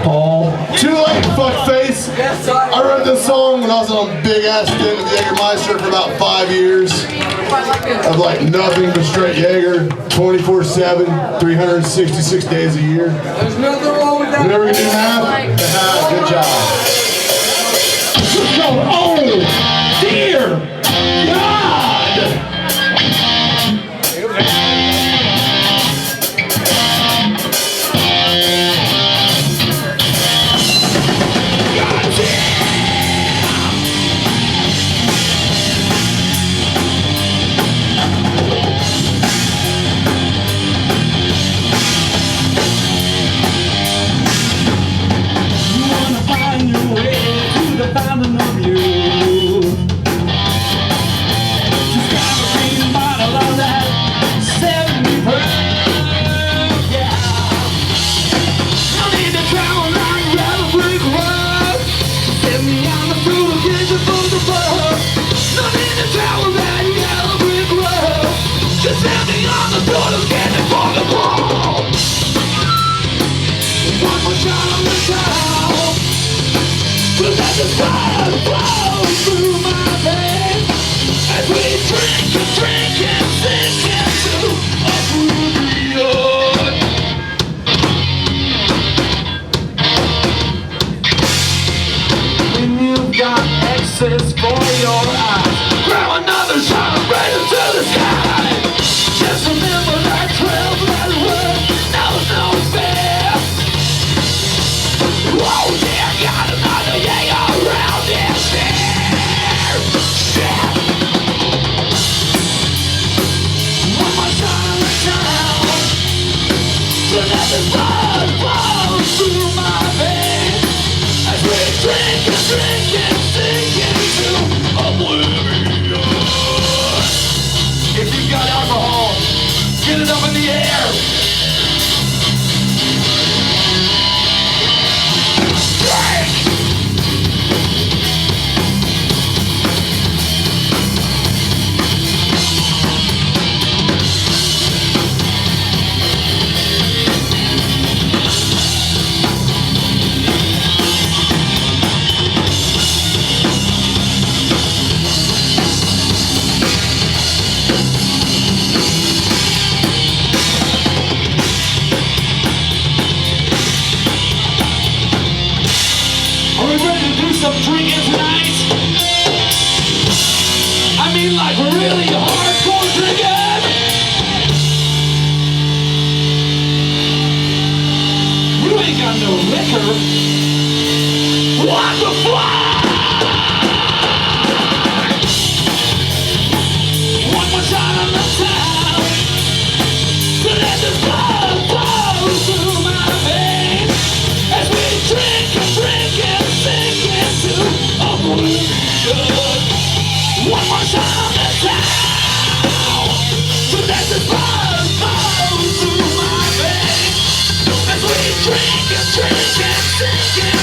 Paul. Too late, fuckface. I wrote this song when I was on a big ass stint with Jägermeister for about 5 years. Of like nothing but straight Jaeger, 24/7, 366 days a year. There's nothing wrong with that. Whatever you do have, good job. Oh, dear God! Just fire flows through my veins as we drink and sink into oblivion. When you've got excess for your eyes, grab another shot and raise it to the sky. Just remember that 12-letter word knows no fear. Oh yeah, got another Jaeger around this here. Shit. One more shot on the town, so that the blood flows through my veins as we drink and sink into oblivion. If you got alcohol, get it up in the air. Some drinking tonight. I mean like really hardcore drinking. You ain't got no liquor. What the fuck? One more shot on the town to let the blood flow through my veins as we drink and sink into oblivion. One more shot on the town to let the blood flow through my veins as we drink and sink